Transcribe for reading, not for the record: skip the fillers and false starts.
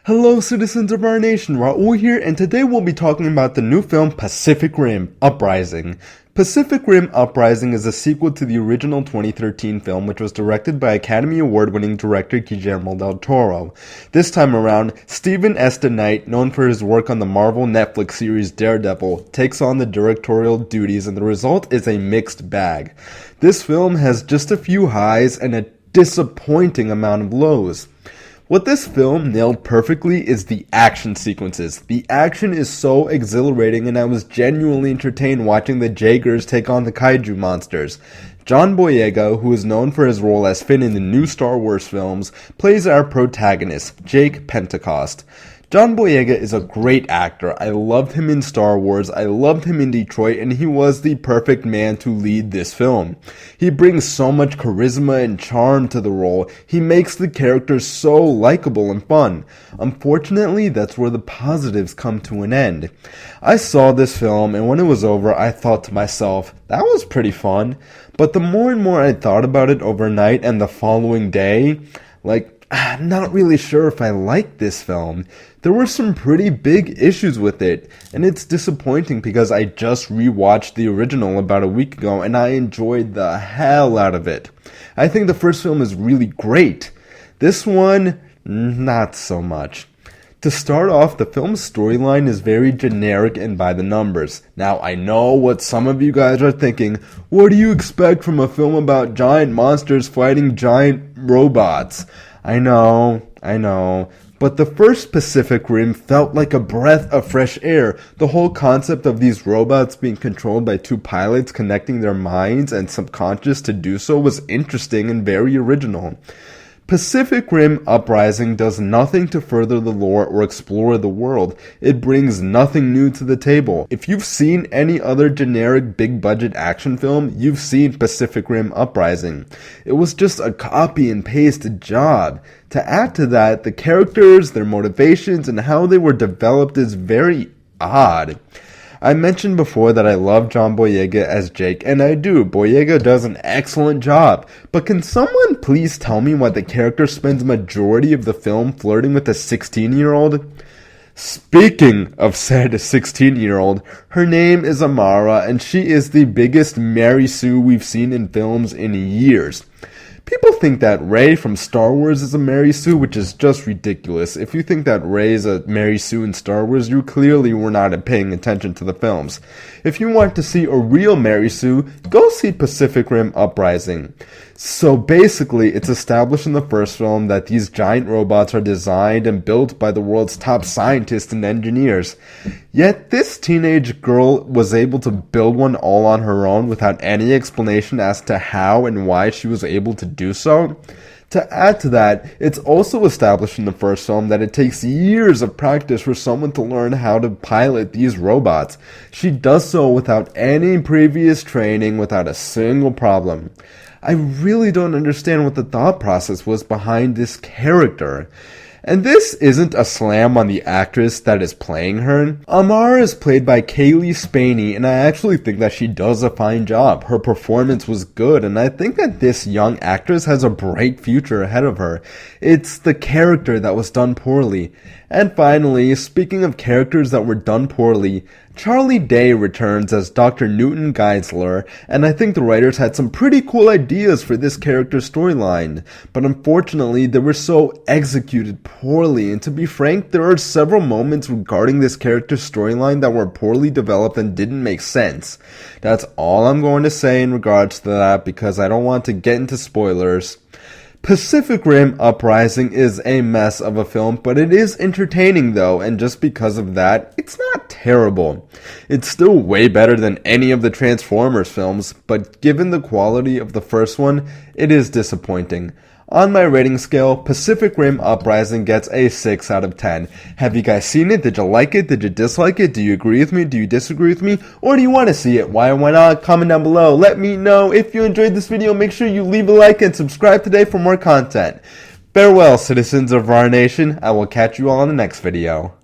Hello citizens of our nation, RAWR here, and today we'll be talking about the new film Pacific Rim: Uprising. Pacific Rim: Uprising is a sequel to the original 2013 film, which was directed by Academy Award-winning director Guillermo del Toro. This time around, Stephen S. DeKnight, known for his work on the Marvel Netflix series Daredevil, takes on the directorial duties, and the result is a mixed bag. This film has just a few highs and a disappointing amount of lows. What this film nailed perfectly is the action sequences. The action is so exhilarating, and I was genuinely entertained watching the Jaegers take on the kaiju monsters. John Boyega, who is known for his role as Finn in the new Star Wars films, plays our protagonist, Jake Pentecost. John Boyega is a great actor. I loved him in Star Wars, I loved him in Detroit, and he was the perfect man to lead this film. He brings so much charisma and charm to the role. He makes the character so likable and fun. Unfortunately, that's where the positives come to an end. I saw this film, and when it was over, I thought to myself, that was pretty fun. But the more and more I thought about it overnight and the following day, I'm not really sure if I like this film. There were some pretty big issues with it, and it's disappointing because I just rewatched the original about a week ago and I enjoyed the hell out of it. I think the first film is really great. This one, not so much. To start off, the film's storyline is very generic and by the numbers. Now, I know what some of you guys are thinking. What do you expect from a film about giant monsters fighting giant robots? I know, but the first Pacific Rim felt like a breath of fresh air. The whole concept of these robots being controlled by two pilots connecting their minds and subconscious to do so was interesting and very original. Pacific Rim: Uprising does nothing to further the lore or explore the world. It brings nothing new to the table. If you've seen any other generic big-budget action film, you've seen Pacific Rim: Uprising. It was just a copy and paste job. To add to that, the characters, their motivations, and how they were developed is very odd. I mentioned before that I love John Boyega as Jake, and I do. Boyega does an excellent job. But can someone please tell me why the character spends majority of the film flirting with a 16-year-old? Speaking of said 16-year-old, her name is Amara, and she is the biggest Mary Sue we've seen in films in years. People think that Rey from Star Wars is a Mary Sue, which is just ridiculous. If you think that Rey is a Mary Sue in Star Wars, you clearly were not paying attention to the films. If you want to see a real Mary Sue, go see Pacific Rim: Uprising. So basically, it's established in the first film that these giant robots are designed and built by the world's top scientists and engineers. Yet this teenage girl was able to build one all on her own without any explanation as to how and why she was able to do so. To add to that, it's also established in the first film that it takes years of practice for someone to learn how to pilot these robots. She does so without any previous training, without a single problem. I really don't understand what the thought process was behind this character. And this isn't a slam on the actress that is playing her. Amara is played by Kaylee Spaney, and I actually think that she does a fine job. Her performance was good, and I think that this young actress has a bright future ahead of her. It's the character that was done poorly. And finally, speaking of characters that were done poorly, Charlie Day returns as Dr. Newton Geisler, and I think the writers had some pretty cool ideas for this character's storyline, but unfortunately they were so executed poorly, and to be frank, there are several moments regarding this character's storyline that were poorly developed and didn't make sense. That's all I'm going to say in regards to that, because I don't want to get into spoilers. Pacific Rim: Uprising is a mess of a film, but it is entertaining though, and just because of that, it's not terrible. It's still way better than any of the Transformers films, but given the quality of the first one, it is disappointing. On my rating scale, Pacific Rim: Uprising gets a 6 out of 10. Have you guys seen it? Did you like it? Did you dislike it? Do you agree with me? Do you disagree with me? Or do you want to see it? Why or why not? Comment down below. Let me know. If you enjoyed this video, make sure you leave a like and subscribe today for more content. Farewell, citizens of our nation. I will catch you all in the next video.